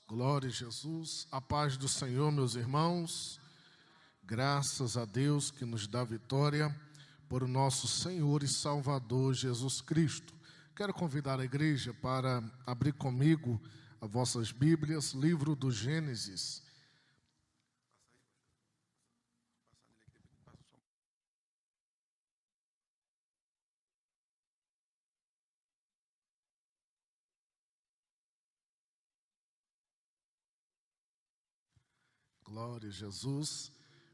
Glória a Jesus, a paz do Senhor, meus irmãos. Graças a Deus que nos dá vitória por o nosso Senhor e Salvador Jesus Cristo. Quero convidar a igreja para abrir comigo as vossas Bíblias, livro do Gênesis. Glória a Jesus.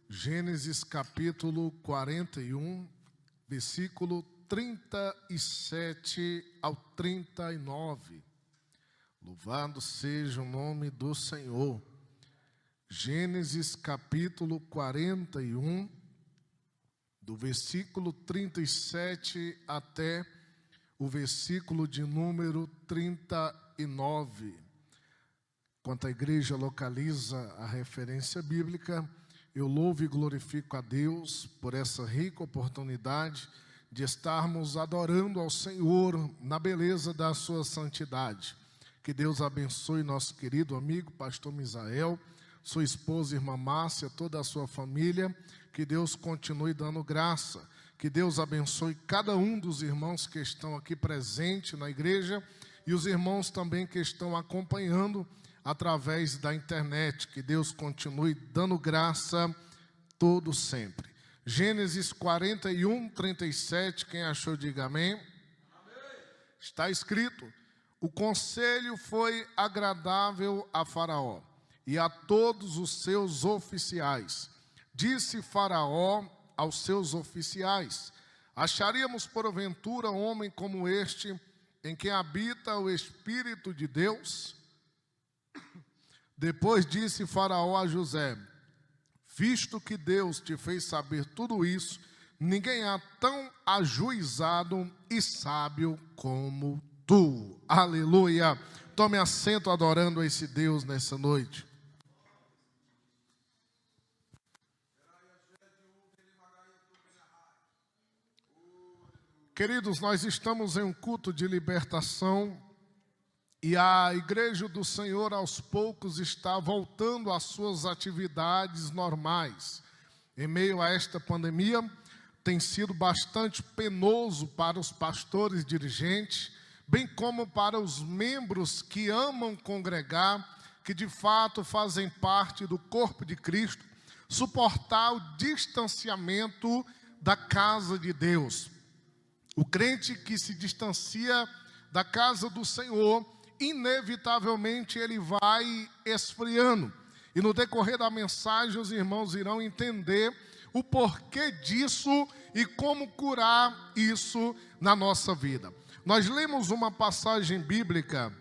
Gênesis capítulo 41, versículo 37 ao 39. Louvado seja o nome do Senhor. Gênesis capítulo 41, do versículo 37 até o versículo de número 39. Enquanto a igreja localiza a referência bíblica, eu louvo e glorifico a Deus por essa rica oportunidade de estarmos adorando ao Senhor na beleza da sua santidade. Que Deus abençoe nosso querido amigo, pastor Misael, sua esposa, irmã Márcia, toda a sua família. Que Deus continue dando graça. Que Deus abençoe cada um dos irmãos que estão aqui presentes na igreja e os irmãos também que estão acompanhando através da internet. Que Deus continue dando graça todo sempre. Gênesis 41, 37, quem achou diga amém. Amém. Está escrito: o conselho foi agradável a Faraó e a todos os seus oficiais. Disse Faraó aos seus oficiais: acharíamos porventura um homem como este, em quem habita o Espírito de Deus? Depois disse Faraó a José: visto que Deus te fez saber tudo isso, ninguém há tão ajuizado e sábio como tu. Aleluia! Tome assento adorando a esse Deus nessa noite. Queridos, nós estamos em um culto de libertação e a igreja do Senhor aos poucos está voltando às suas atividades normais. Em meio a esta pandemia, tem sido bastante penoso para os pastores dirigentes, bem como para os membros que amam congregar, que de fato fazem parte do corpo de Cristo, suportar o distanciamento da casa de Deus. O crente que se distancia da casa do Senhor, inevitavelmente ele vai esfriando. E no decorrer da mensagem os irmãos irão entender o porquê disso e como curar isso na nossa vida. Nós lemos uma passagem bíblica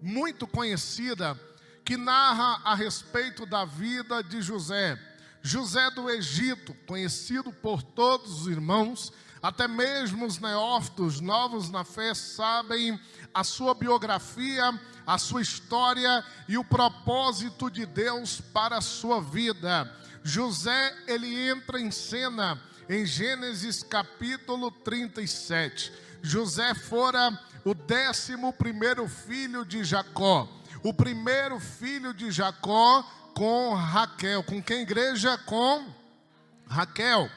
muito conhecida que narra a respeito da vida de José. José do Egito, conhecido por todos os irmãos, até mesmo os neófitos novos na fé sabem a sua biografia, a sua história e o propósito de Deus para a sua vida. José, ele entra em cena em Gênesis capítulo 37. José fora o 11º filho de Jacó. O primeiro filho de Jacó com Raquel. Com quem, igreja? Com Raquel.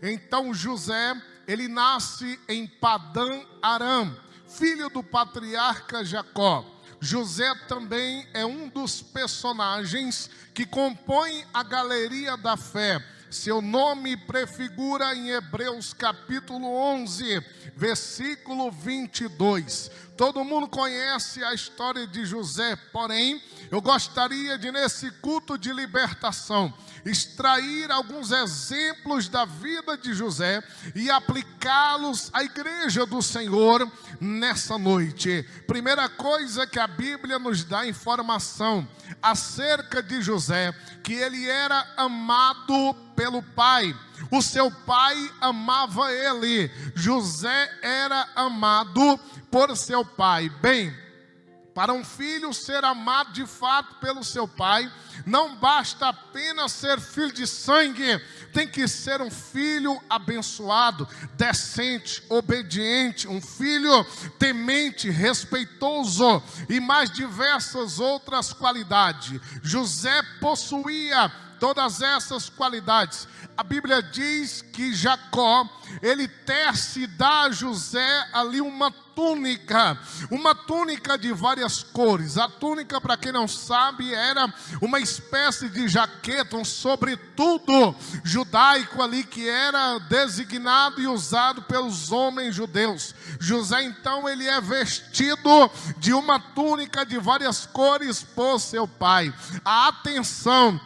Então José, ele nasce em Padã Aram, filho do patriarca Jacó. José também é um dos personagens que compõem a galeria da fé. Seu nome prefigura em Hebreus capítulo 11, versículo 22. Todo mundo conhece a história de José, porém, eu gostaria de, nesse culto de libertação, extrair alguns exemplos da vida de José e aplicá-los à igreja do Senhor nessa noite. Primeira coisa que a Bíblia nos dá informação acerca de José, que ele era amado pelo pai. O seu pai amava ele. José era amado por seu pai. Bem, Para um filho ser amado de fato pelo seu pai, não basta apenas ser filho de sangue, tem que ser um filho abençoado, decente, obediente, um filho temente, respeitoso e mais diversas outras qualidades. José possuía todas essas qualidades. A Bíblia diz que Jacó, ele tece e dá a José ali uma túnica de várias cores. A túnica, para quem não sabe, era uma espécie de jaqueta, um sobretudo judaico ali, que era designado e usado pelos homens judeus. José, então, ele é vestido de uma túnica de várias cores por seu pai. A atenção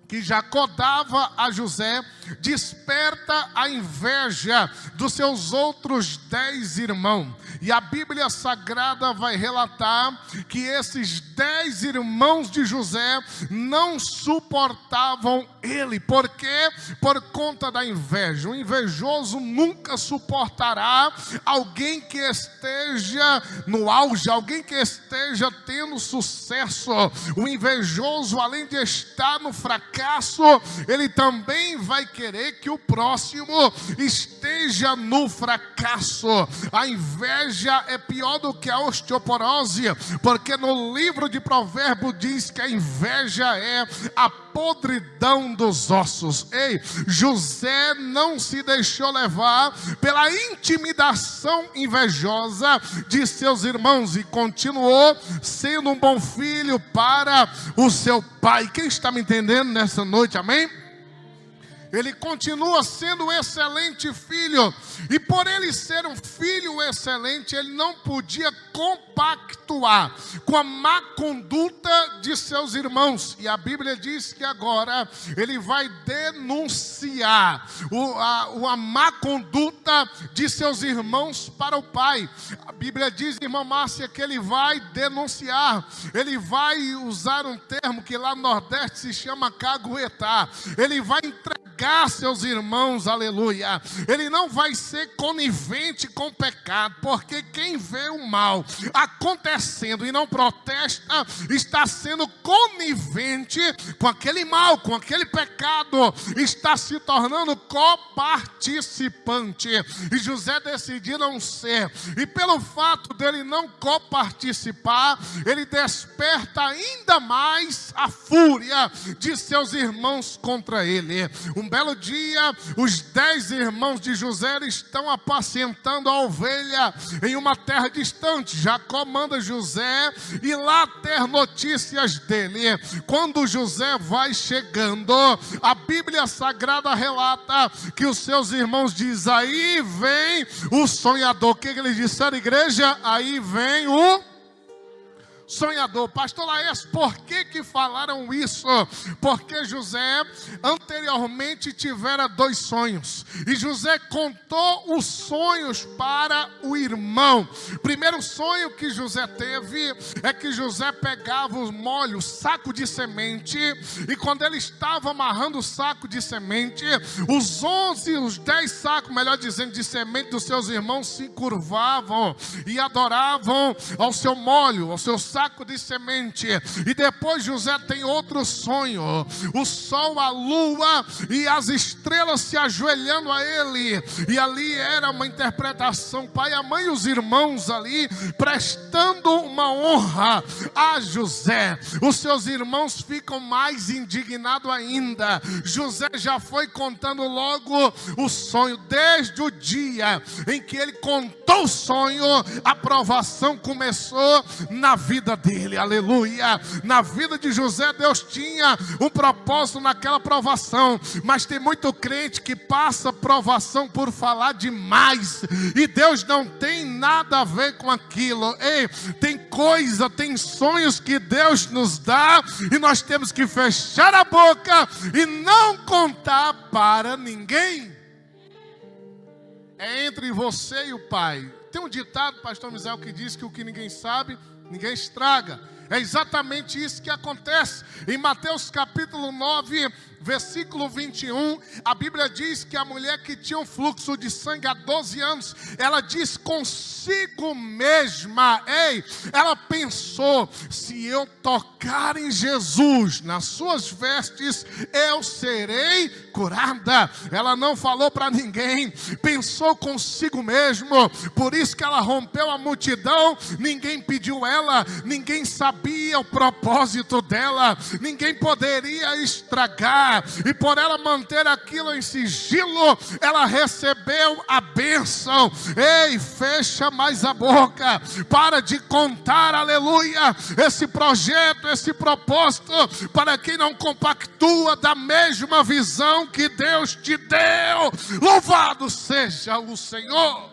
que Jacó dava a José desperta a inveja dos seus outros 10 irmãos. E a Bíblia Sagrada vai relatar que esses 10 irmãos de José não suportavam ele. Por quê? Por conta da inveja. O invejoso nunca suportará alguém que esteja no auge, alguém que esteja tendo sucesso. O invejoso, além de estar no fracasso, ele também vai querer que o próximo esteja no fracasso. A inveja é pior do que a osteoporose, porque no livro de Provérbios diz que a inveja é a podridão dos ossos. Ei, José não se deixou levar pela intimidação invejosa de seus irmãos e continuou sendo um bom filho para o seu pai. Quem está me entendendo nessa noite, amém? Ele continua sendo um excelente filho. E por ele ser um filho excelente, ele não podia compactuar com a má conduta de seus irmãos. E a Bíblia diz que agora ele vai denunciar a má conduta de seus irmãos para o pai. A Bíblia diz, irmã Márcia, que ele vai denunciar. Ele vai usar um termo que lá no Nordeste se chama caguetar. Ele vai entregar seus irmãos, aleluia. Ele não vai ser conivente com o pecado, porque quem vê o mal acontecendo e não protesta, está sendo conivente com aquele mal, com aquele pecado, está se tornando coparticipante. E José decidiu não ser, e pelo fato dele não coparticipar, ele desperta ainda mais a fúria de seus irmãos contra ele. Um belo dia, os 10 irmãos de José estão apacentando a ovelha em uma terra distante. Jacó manda José ir lá ter notícias dele. Quando José vai chegando, a Bíblia Sagrada relata que os seus irmãos dizem: aí vem o sonhador. O que eles disseram, igreja? Aí vem o sonhador. Pastor Laes, por que falaram isso? Porque José anteriormente tivera 2 sonhos, e José contou os sonhos para o irmão. Primeiro sonho que José teve é que José pegava os molhos, saco de semente, e quando ele estava amarrando o saco de semente, os 10 sacos, melhor dizendo, de semente dos seus irmãos se curvavam e adoravam ao seu molho, ao seu saco de semente. E depois José tem outro sonho: o sol, a lua e as estrelas se ajoelhando a ele. E ali era uma interpretação, pai, a mãe e os irmãos ali prestando uma honra a José. Os seus irmãos ficam mais indignados ainda. José já foi contando logo o sonho. Desde o dia em que ele contou o sonho, a provação começou na vida dele, aleluia. Na vida de José, Deus tinha um propósito naquela provação, mas tem muito crente que passa provação por falar demais, e Deus não tem nada a ver com aquilo. Ei, tem coisa, tem sonhos que Deus nos dá, e nós temos que fechar a boca e não contar para ninguém. É entre você e o pai. Tem um ditado, pastor Misael, que diz que o que ninguém sabe, ninguém estraga. É exatamente isso que acontece. Em Mateus capítulo 9, versículo 21, a Bíblia diz que a mulher que tinha um fluxo de sangue há 12 anos, ela diz consigo mesma, ela pensou, se eu tocar em Jesus, nas suas vestes, eu serei curada. Ela não falou para ninguém, pensou consigo mesmo, por isso que ela rompeu a multidão, ninguém pediu ela, ninguém sabia o propósito dela, ninguém poderia estragar, e por ela manter aquilo em sigilo, ela recebeu a bênção. Fecha mais a boca, para de contar, aleluia, esse projeto, esse propósito, para quem não compactua da mesma visão que Deus te deu. Louvado seja o Senhor.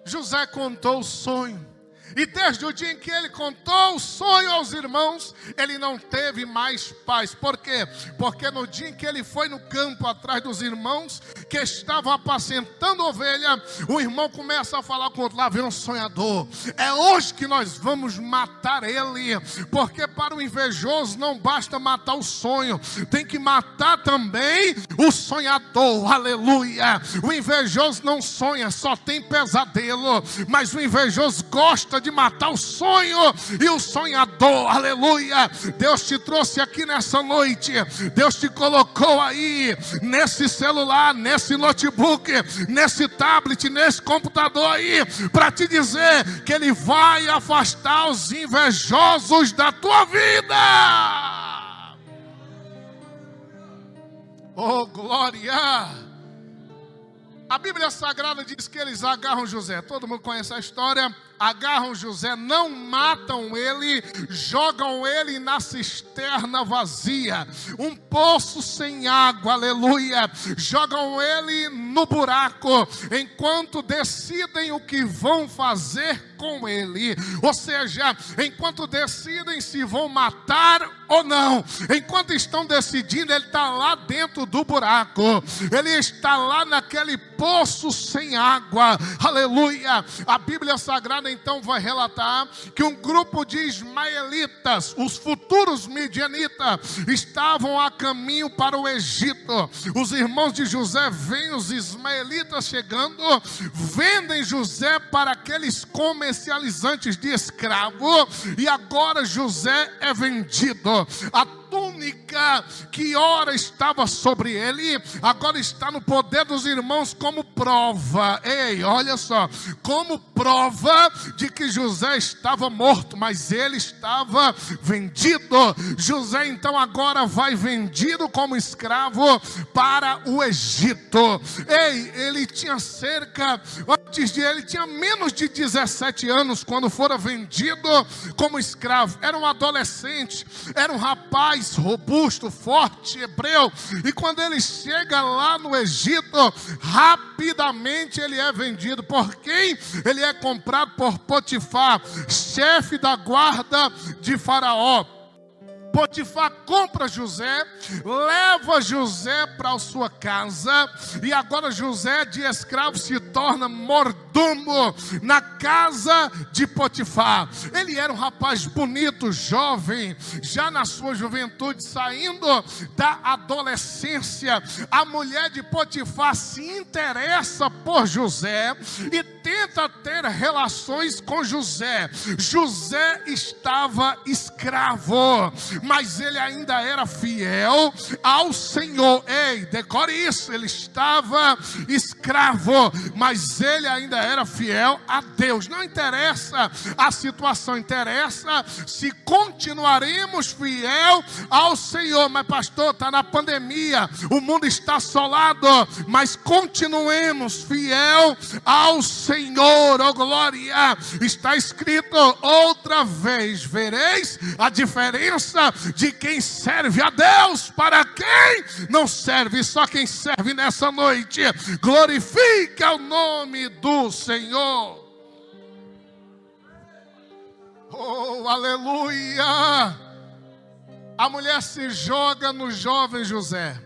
José contou o sonho, e desde o dia em que ele contou o sonho aos irmãos, ele não teve mais paz. Por quê? Porque no dia em que ele foi no campo atrás dos irmãos que estavam apacentando ovelha, o irmão começa a falar com o outro: lá vem um sonhador, é hoje que nós vamos matar ele. Porque para o invejoso não basta matar o sonho, tem que matar também o sonhador, aleluia. O invejoso não sonha, só tem pesadelo, mas o invejoso gosta de matar o sonho e o sonhador, aleluia. Deus te trouxe aqui nessa noite, Deus te colocou aí nesse celular, nesse notebook, nesse tablet, nesse computador aí, para te dizer que Ele vai afastar os invejosos da tua vida. Oh, glória! A Bíblia Sagrada diz que eles agarram José. Todo mundo conhece a história. Agarram José, não matam ele, jogam ele na cisterna vazia, um poço sem água, aleluia. Jogam ele no buraco, enquanto decidem o que vão fazer com ele. Ou seja, enquanto decidem se vão matar ou não, enquanto estão decidindo, ele está lá dentro do buraco, ele está lá naquele poço sem água, aleluia. A Bíblia Sagrada então vai relatar que um grupo de ismaelitas, os futuros midianitas, estavam a caminho para o Egito. Os irmãos de José veem os ismaelitas chegando, vendem José para aqueles comercializantes de escravo, e agora José é vendido. A túnica que ora estava sobre ele, agora está no poder dos irmãos como prova. Olha só, como prova de que José estava morto, mas ele estava vendido. José então agora vai vendido como escravo para o Egito. Ele tinha ele tinha menos de 17 anos quando fora vendido como escravo. Era um adolescente, era um rapaz robusto, forte, hebreu. E quando ele chega lá no Egito, rapidamente ele é vendido. Por quem? Ele é comprado por Potifar, chefe da guarda de Faraó. Potifar compra José, leva José para a sua casa, e agora José de escravo se torna mordomo na casa de Potifar. Ele era um rapaz bonito, jovem, já na sua juventude, saindo da adolescência. A mulher de Potifar se interessa por José e tenta ter relações com José. José estava escravo, mas ele ainda era fiel ao Senhor. Decore isso, ele estava escravo, mas ele ainda era fiel a Deus. Não interessa a situação, interessa se continuaremos fiel ao Senhor. Mas pastor, está na pandemia, o mundo está assolado, mas continuemos fiel ao Senhor. Oh glória, está escrito: outra vez vereis a diferença de quem serve a Deus para quem não serve. Só quem serve nessa noite glorifica o nome do Senhor. Oh, aleluia! A mulher se joga no jovem José.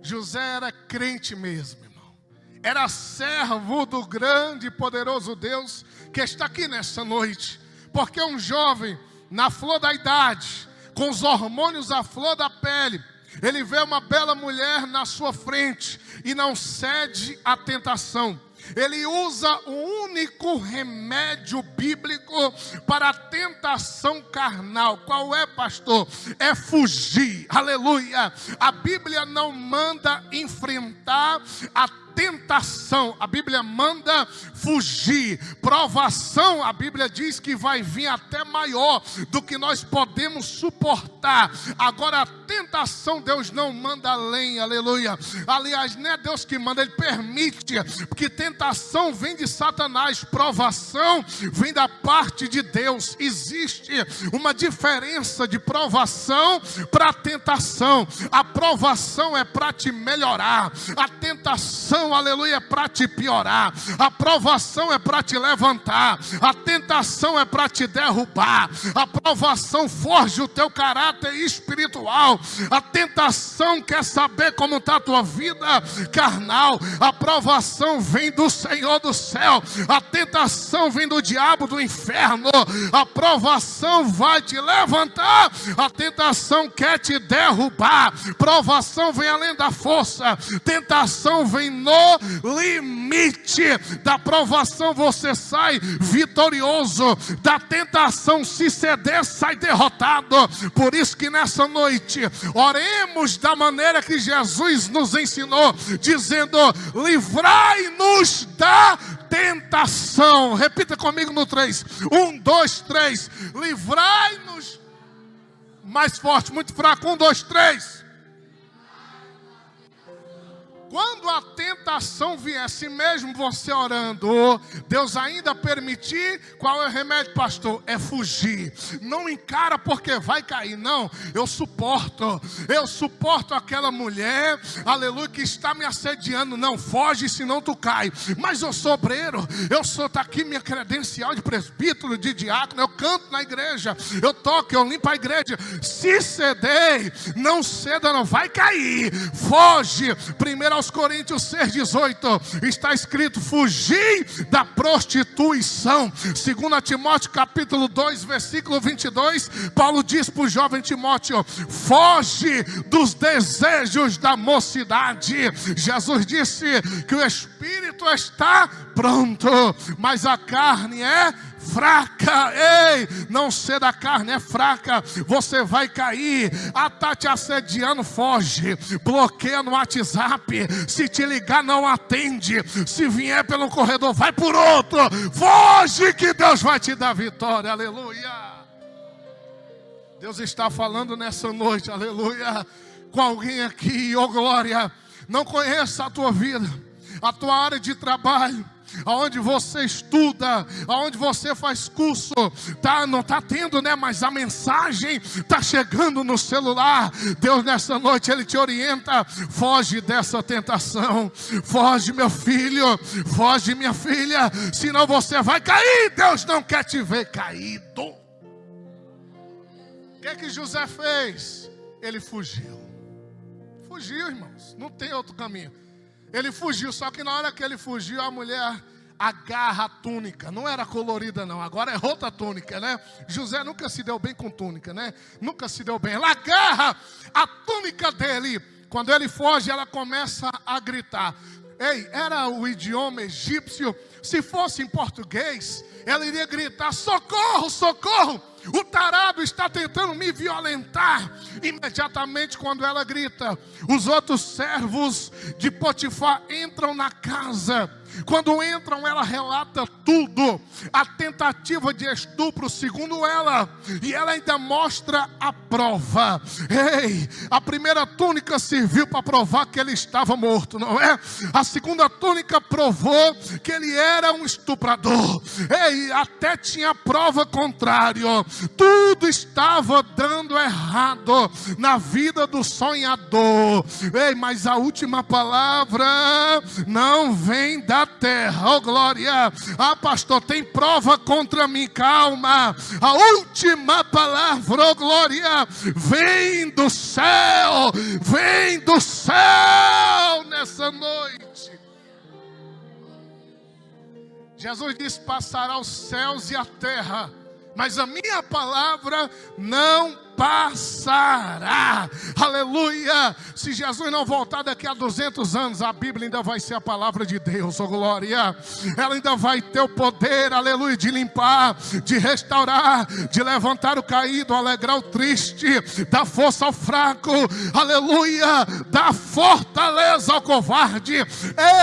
José era crente mesmo, irmão. Era servo do grande e poderoso Deus que está aqui nessa noite. Porque um jovem na flor da idade, com os hormônios à flor da pele, ele vê uma bela mulher na sua frente e não cede à tentação. Ele usa o único remédio bíblico para a tentação carnal. Qual é, pastor? É fugir. Aleluia. A Bíblia não manda enfrentar a tentação, a Bíblia manda fugir. Provação, a Bíblia diz que vai vir até maior do que nós podemos suportar. Agora, a tentação, Deus não manda além, aleluia. Aliás, não é Deus que manda, Ele permite, porque tentação vem de Satanás, provação vem da parte de Deus. Existe uma diferença de provação para tentação. A provação é para te melhorar, a tentação, aleluia, é para te piorar. A provação é para te levantar. A tentação é para te derrubar. A provação forja o teu caráter espiritual. A tentação quer saber como está a tua vida carnal. A provação vem do Senhor do céu. A tentação vem do diabo do inferno. A provação vai te levantar. A tentação quer te derrubar. Provação vem além da força. Tentação vem no limite. Da provação você sai vitorioso. Da tentação, se ceder, sai derrotado. Por isso que nessa noite oremos da maneira que Jesus nos ensinou, dizendo: livrai-nos da tentação. Repita comigo no 3. 1, 2, 3. Livrai-nos. Mais forte, muito fraco. 1, 2, 3. Quando a tentação vier, se mesmo você orando, Deus ainda permitir, qual é o remédio, pastor? É fugir. Não encara porque vai cair, não. Eu suporto aquela mulher, aleluia, que está me assediando. Não, foge, senão tu cai. Mas eu sou obreiro, está aqui minha credencial de presbítero, de diácono, eu canto na igreja, eu toco, eu limpo a igreja. Se ceder, não ceda, não, vai cair. Foge. Primeiro aos Coríntios 6,18 está escrito: fugir da prostituição. 2 Timóteo capítulo 2 versículo 22, Paulo diz para o jovem Timóteo: foge dos desejos da mocidade. Jesus disse que o espírito está pronto, mas a carne é fraca. Ei, não ser da carne, é fraca. Você vai cair. Está te assediando, foge. Bloqueia no WhatsApp. Se te ligar, não atende. Se vier pelo corredor, vai por outro. Foge, que Deus vai te dar vitória. Aleluia. Deus está falando nessa noite, aleluia, com alguém aqui, oh glória. Não conheça a tua vida, a tua área de trabalho, aonde você estuda, aonde você faz curso, não está tendo, né? Mas a mensagem está chegando no celular. Deus nessa noite, Ele te orienta: foge dessa tentação, foge, meu filho, foge, minha filha, senão você vai cair. Deus não quer te ver caído. O que José fez? Ele fugiu, irmãos, não tem outro caminho. Ele fugiu, só que na hora que ele fugiu, a mulher agarra a túnica. Não era colorida não, agora é outra túnica, né? José nunca se deu bem com túnica, né? Nunca se deu bem. Ela agarra a túnica dele. Quando ele foge, ela começa a gritar. Ei, era o idioma egípcio. Se fosse em português, ela iria gritar: socorro, socorro, o tarado está tentando me violentar. Imediatamente quando ela grita, os outros servos de Potifar entram na casa. Quando entram, ela relata tudo, a tentativa de estupro segundo ela, e ela ainda mostra a prova. Ei, a primeira túnica serviu para provar que ele estava morto, não é? A segunda túnica provou que ele era um estuprador. Ei, até tinha prova contrária. Tudo estava dando errado na vida do sonhador. Ei, mas a última palavra não vem da terra. Oh glória. Ah, pastor, tem prova contra mim. Calma. A última palavra, oh glória, vem do céu. Vem do céu nessa noite. Jesus disse: passará os céus e a terra, mas a minha palavra não passará. Aleluia. Se Jesus não voltar daqui a 200 anos, a Bíblia ainda vai ser a palavra de Deus, oh glória. Ela ainda vai ter o poder, aleluia, de limpar, de restaurar, de levantar o caído, alegrar o triste, dar força ao fraco, aleluia, dar fortaleza ao covarde.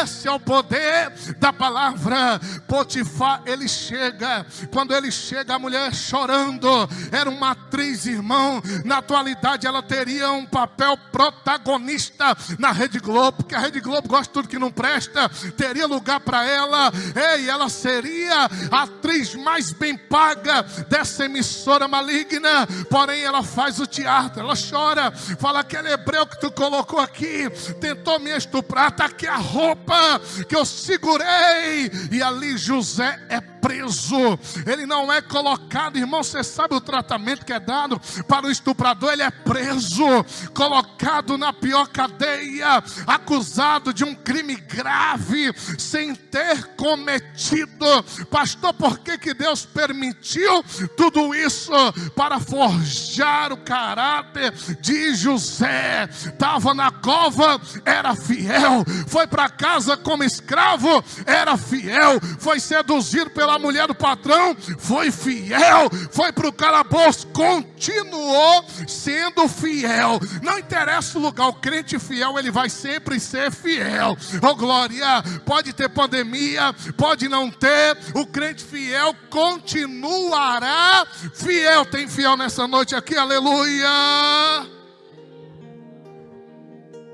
Esse é o poder da palavra. Potifar, ele chega, quando ele chega, a mulher chorando, era uma atriz, irmão. Na atualidade ela teria um papel protagonista na Rede Globo, porque a Rede Globo gosta de tudo que não presta, teria lugar para ela. Ei, ela seria a atriz mais bem paga dessa emissora maligna, porém ela faz o teatro, ela chora, fala: aquele hebreu que tu colocou aqui tentou me estuprar, está aqui a roupa que eu segurei. E ali José é preso, ele não é colocado, irmão, você sabe o tratamento que é dado para o estuprador? Ele é preso, colocado na pior cadeia, acusado de um crime grave, sem ter cometido. Pastor, por que Deus permitiu tudo isso? Para forjar o caráter de José. Estava na cova, era fiel, foi para casa como escravo, era fiel, foi seduzido pela mulher do patrão, foi fiel, foi para o calabouço, continuou sendo fiel. Não interessa o lugar, o crente fiel, ele vai sempre ser fiel. Oh glória, pode ter pandemia, pode não ter, o crente fiel continuará fiel. Tem fiel nessa noite aqui, aleluia.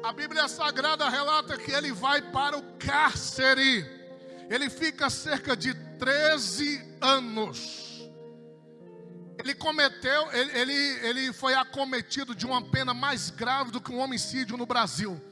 A Bíblia Sagrada relata que ele vai para o cárcere. Ele fica cerca de 13 anos. Ele foi acometido de uma pena mais grave do que um homicídio no Brasil.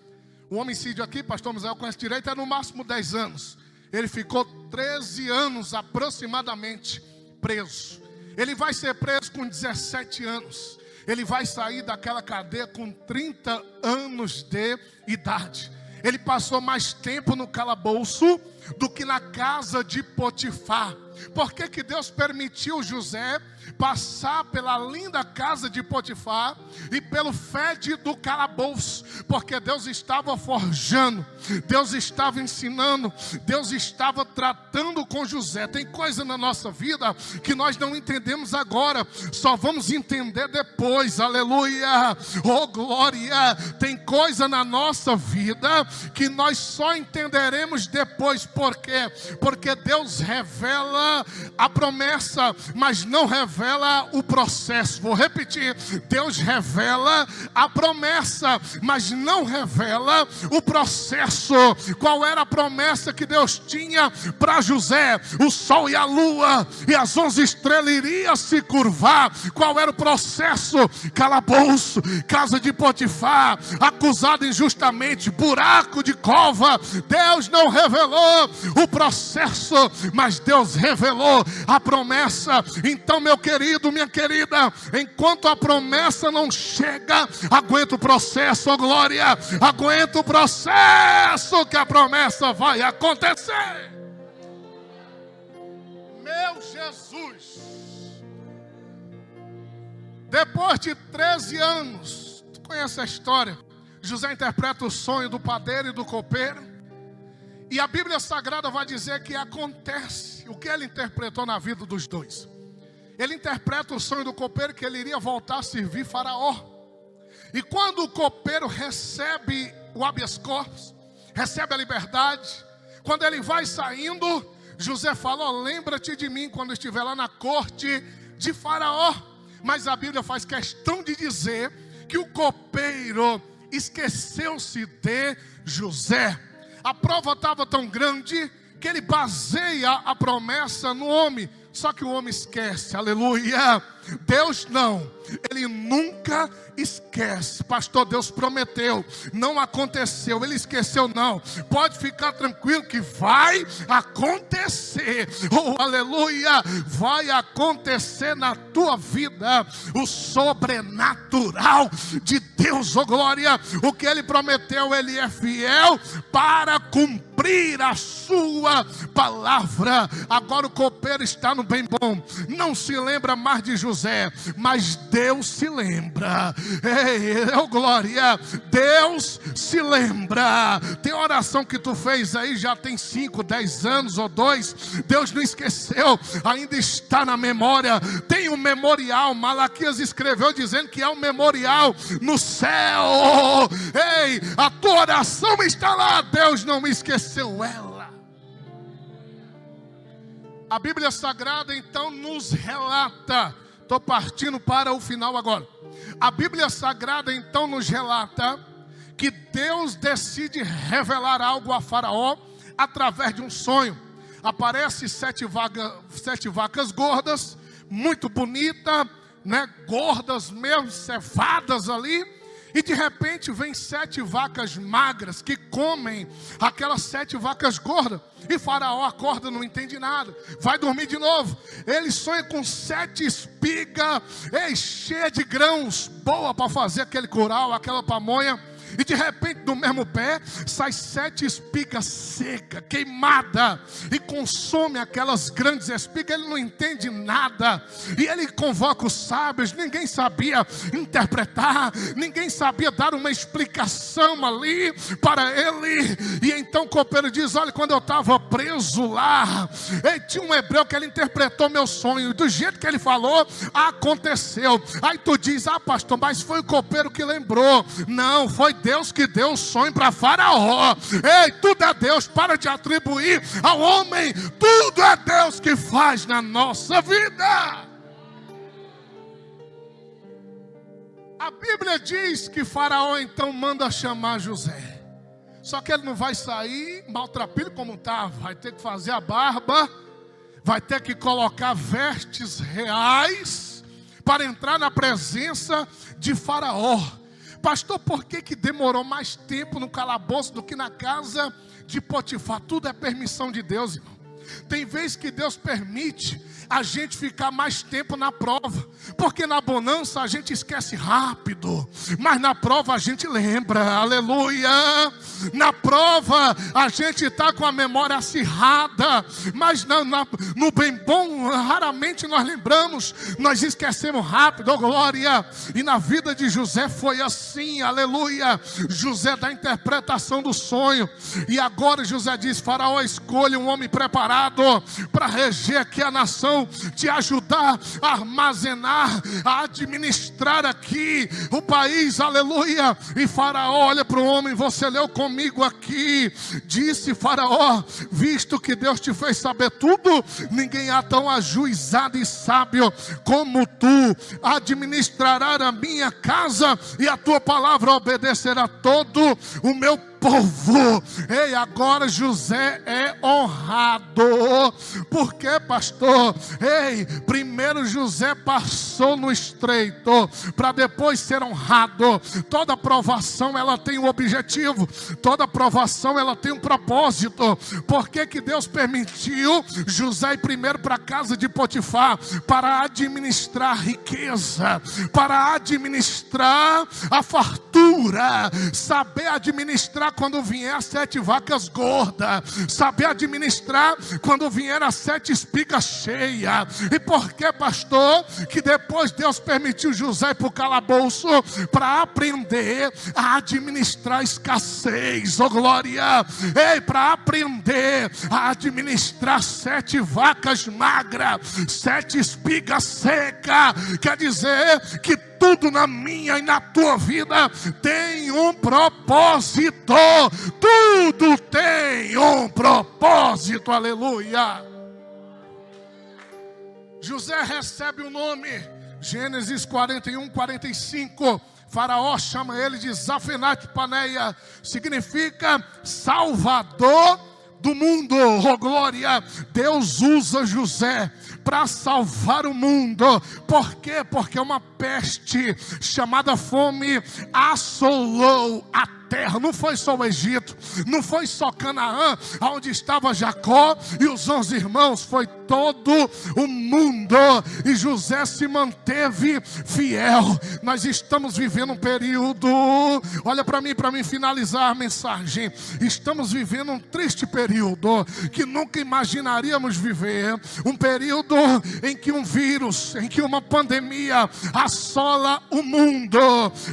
O homicídio aqui, pastor Misael conhece direito, é no máximo 10 anos. Ele ficou 13 anos aproximadamente preso. Ele vai ser preso com 17 anos. Ele vai sair daquela cadeia com 30 anos de idade. Ele passou mais tempo no calabouço do que na casa de Potifar. Por que Deus permitiu José passar pela linda casa de Potifar e pelo fede do calabouço? Porque Deus estava forjando, Deus estava ensinando, Deus estava tratando com José. Tem coisa na nossa vida que nós não entendemos agora, só vamos entender depois, aleluia, oh glória. Tem coisa na nossa vida que nós só entenderemos depois. Por quê? Porque Deus revela a promessa, mas não revela o processo. Vou repetir: Deus revela a promessa, mas não revela o processo. Qual era a promessa que Deus tinha para José? O sol e a lua e as 11 estrelas iriam se curvar. Qual era o processo? Calabouço, casa de Potifar, acusado injustamente, buraco de cova. Deus não revelou o processo, mas Deus revelou a promessa. Então, meu querido, minha querida, enquanto a promessa não chega, aguenta o processo, oh glória, aguenta o processo, que a promessa vai acontecer. Meu Jesus, depois de 13 anos, tu conhece a história, José interpreta o sonho do padeiro e do copeiro. E a Bíblia Sagrada vai dizer que acontece o que ele interpretou na vida dos dois. Ele interpreta o sonho do copeiro, que ele iria voltar a servir Faraó. E quando o copeiro recebe o habeas corpus, recebe a liberdade, quando ele vai saindo, José falou: lembra-te de mim quando estiver lá na corte de Faraó. Mas a Bíblia faz questão de dizer que o copeiro esqueceu-se de José. A prova estava tão grande que ele baseia a promessa no homem. Só que o homem esquece, aleluia. Deus não. Ele nunca esquece. Pastor, Deus prometeu, não aconteceu, Ele esqueceu não. Pode ficar tranquilo que vai acontecer. Oh, aleluia, vai acontecer na tua vida o sobrenatural de Deus, oh glória. O que Ele prometeu, Ele é fiel para cumprir a sua palavra. Agora o copeiro está no bem bom, não se lembra mais de José, mas Deus se lembra. Ei, oh glória, Deus se lembra. Tem oração que tu fez aí, já tem 5, 10 anos ou 2, Deus não esqueceu, ainda está na memória. Tem um memorial, Malaquias escreveu dizendo que é um memorial no céu. Ei, a tua oração está lá, Deus não esqueceu ela. A Bíblia Sagrada então nos relata, estou partindo para o final agora. A Bíblia Sagrada então nos relata que Deus decide revelar algo a Faraó através de um sonho. Aparece 7 vacas gordas, muito bonita, né? Gordas mesmo, cevadas ali. E de repente vem 7 vacas magras que comem aquelas 7 vacas gordas. E Faraó acorda, não entende nada, vai dormir de novo. Ele sonha com 7 espigas cheias de grãos, boa para fazer aquele curau, aquela pamonha. E de repente do mesmo pé sai 7 espigas secas, queimadas, e consome aquelas grandes espigas. Ele não entende nada, e ele convoca os sábios. Ninguém sabia interpretar, ninguém sabia dar uma explicação ali para ele. E então o copeiro diz: olha, quando eu estava preso lá, tinha um hebreu que ele interpretou meu sonho, e do jeito que ele falou, aconteceu. Aí tu diz: ah pastor, mas foi o copeiro que lembrou. Não, foi Deus que deu o sonho para Faraó. Ei, tudo é Deus, para de atribuir ao homem. Tudo é Deus que faz na nossa vida. A Bíblia diz que Faraó então manda chamar José. Só que ele não vai sair maltrapilho como está. Vai ter que fazer a barba, vai ter que colocar vestes reais para entrar na presença de Faraó. Pastor, por que demorou mais tempo no calabouço do que na casa de Potifar? Tudo é permissão de Deus, irmão. Tem vezes que Deus permite a gente ficar mais tempo na prova, porque na bonança a gente esquece rápido, mas na prova a gente lembra. Aleluia. Na prova a gente está com a memória acirrada, mas no bem bom raramente nós lembramos, nós esquecemos rápido. Oh glória. E na vida de José foi assim. Aleluia. José dá a interpretação do sonho, e agora José diz: Faraó, escolha um homem preparado para reger aqui a nação, te ajudar a armazenar, a administrar aqui o país. Aleluia. E Faraó olha para o homem, você leu comigo aqui, disse Faraó: visto que Deus te fez saber tudo, ninguém há tão ajuizado e sábio como tu. Administrará a minha casa, e a tua palavra obedecerá todo o meu povo. Ei, agora José é honrado. Por quê, pastor? Ei, primeiro José passou no estreito para depois ser honrado. Toda aprovação ela tem um objetivo, toda aprovação ela tem um propósito. Por que Deus permitiu José ir primeiro para a casa de Potifar? Para administrar a riqueza, para administrar a fartura, saber administrar quando vier as 7 vacas gordas, saber administrar quando vier as 7 espigas cheias. E por que, pastor, que depois Deus permitiu José ir para o calabouço? Para aprender a administrar a escassez. Oh glória. Ei, para aprender a administrar 7 vacas magras, 7 espigas secas. Quer dizer que tudo na minha e na tua vida tem um propósito. Tudo tem um propósito. Aleluia. José recebe o nome, Gênesis 41, 45. Faraó chama ele de Zafenate Paneia, significa Salvador do mundo. Oh glória, Deus usa José para salvar o mundo. Por quê? Porque uma peste chamada fome assolou a terra. Não foi só o Egito, não foi só Canaã, onde estava Jacó e os 11 irmãos, foi todo o mundo. E José se manteve fiel. Nós estamos vivendo um período, olha para mim finalizar a mensagem. Estamos vivendo um triste período que nunca imaginaríamos viver. Um período em que um vírus, em que uma pandemia assola o mundo.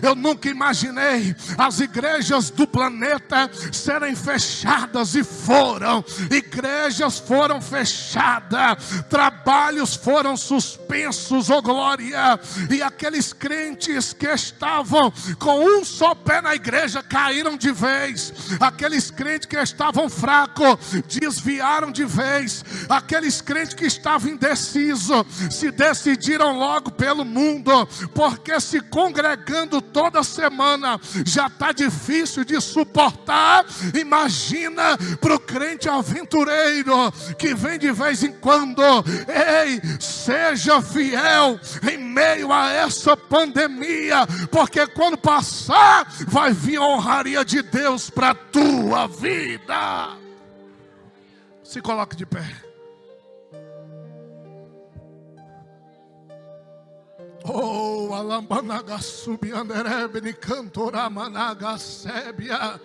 Eu nunca imaginei as igrejas do planeta serem fechadas, e foram. Igrejas foram fechadas, trabalhos foram suspensos, oh glória. E aqueles crentes que estavam com um só pé na igreja caíram de vez. Aqueles crentes que estavam fracos desviaram de vez. Aqueles crentes que estavam indecisos se decidiram logo pelo mundo, porque se congregando toda semana já está difícil de suportar. Imagina para o crente aventureiro que vem de vez em quando. Ei, seja fiel em meio a essa pandemia, porque quando passar vai vir a honraria de Deus para a tua vida. Se coloque de pé. Oh, alambanaga subianderebni cantora managa sébia.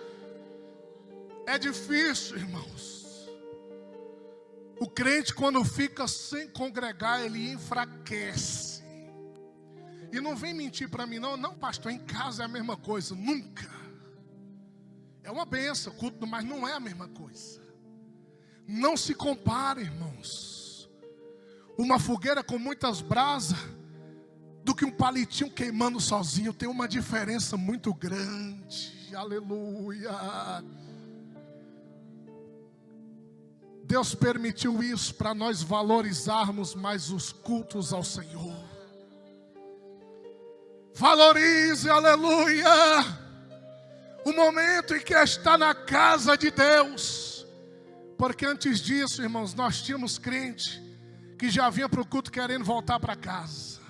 É difícil, irmãos. O crente, quando fica sem congregar, ele enfraquece. E não vem mentir para mim, não, pastor, em casa é a mesma coisa. Nunca. É uma benção, culto, mas não é a mesma coisa. Não se compara, irmãos. Uma fogueira com muitas brasas do que um palitinho queimando sozinho. Tem uma diferença muito grande. Aleluia. Deus permitiu isso para nós valorizarmos mais os cultos ao Senhor. Valorize, aleluia, o momento em que está na casa de Deus. Porque antes disso, irmãos, nós tínhamos crente que já vinha para o culto querendo voltar para casa.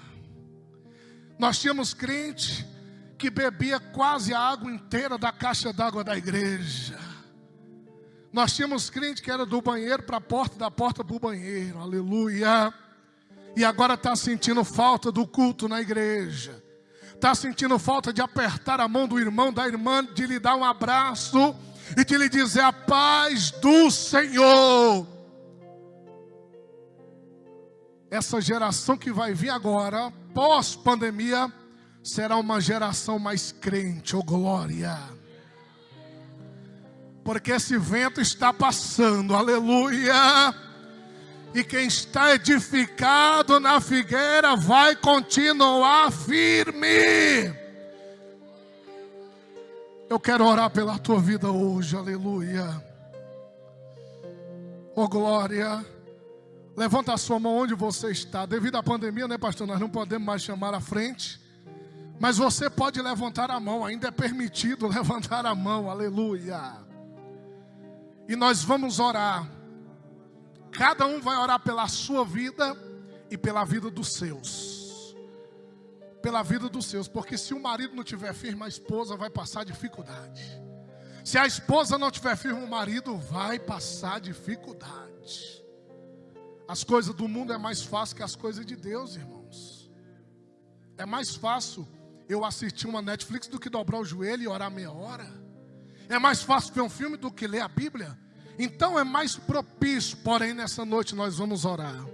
Nós tínhamos crente que bebia quase a água inteira da caixa d'água da igreja. Nós tínhamos crente que era do banheiro para a porta, da porta para o banheiro, aleluia. E agora está sentindo falta do culto na igreja. Está sentindo falta de apertar a mão do irmão, da irmã, de lhe dar um abraço e de lhe dizer a paz do Senhor. Essa geração que vai vir agora, pós-pandemia, será uma geração mais crente, oh glória. Porque esse vento está passando, aleluia. E quem está edificado na figueira vai continuar firme. Eu quero orar pela tua vida hoje, aleluia. Oh glória. Levanta a sua mão onde você está. Devido à pandemia, né, pastor, nós não podemos mais chamar à frente. Mas você pode levantar a mão, ainda é permitido levantar a mão, aleluia. E nós vamos orar. Cada um vai orar pela sua vida e pela vida dos seus. Pela vida dos seus, porque se o marido não tiver firme, a esposa vai passar dificuldade. Se a esposa não tiver firme, o marido vai passar dificuldade. As coisas do mundo é mais fácil que as coisas de Deus, irmãos. É mais fácil eu assistir uma Netflix do que dobrar o joelho e orar meia hora. É mais fácil ver um filme do que ler a Bíblia. Então é mais propício, porém nessa noite nós vamos orar.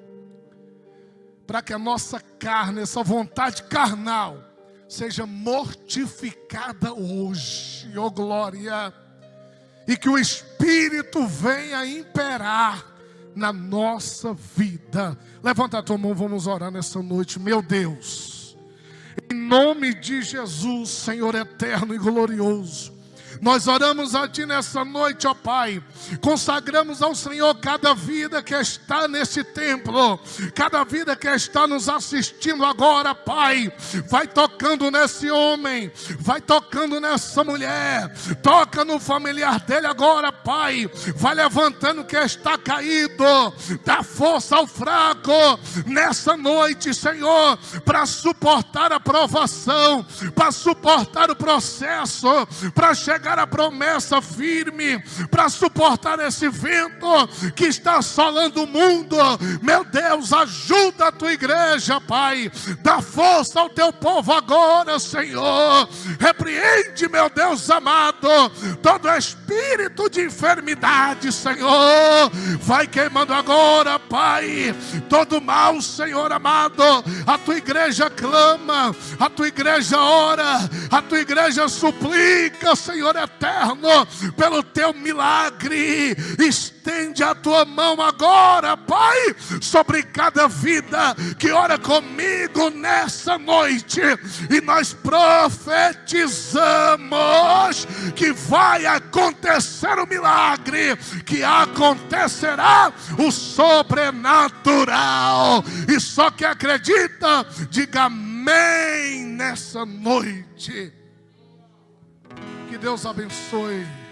Para que a nossa carne, essa vontade carnal, seja mortificada hoje, oh glória. E que o Espírito venha imperar na nossa vida. Levanta a tua mão, vamos orar nessa noite. Meu Deus, em nome de Jesus, Senhor eterno e glorioso, Nós oramos a Ti nessa noite, ó Pai. Consagramos ao Senhor cada vida que está nesse templo, cada vida que está nos assistindo agora, Pai. Vai tocando nesse homem, vai tocando nessa mulher, toca no familiar dele agora, Pai. Vai levantando quem está caído, dá força ao fraco nessa noite, Senhor, para suportar a provação, para suportar o processo, para chegar à promessa firme, para suportar esse vento que está assolando o mundo. Meu Deus, ajuda a Tua igreja, Pai. Dá força ao Teu povo agora, Senhor. Repreende, meu Deus amado, todo espírito de enfermidade, Senhor. Vai queimando agora, Pai, todo mal, Senhor amado. A Tua igreja clama, a Tua igreja ora, a Tua igreja suplica, Senhor eterno, pelo Teu milagre. Estende a Tua mão agora, Pai, sobre cada vida que ora comigo nessa noite, e nós profetizamos que vai acontecer o milagre, que acontecerá o sobrenatural. E só que acredita, diga amém nessa noite. Que Deus abençoe.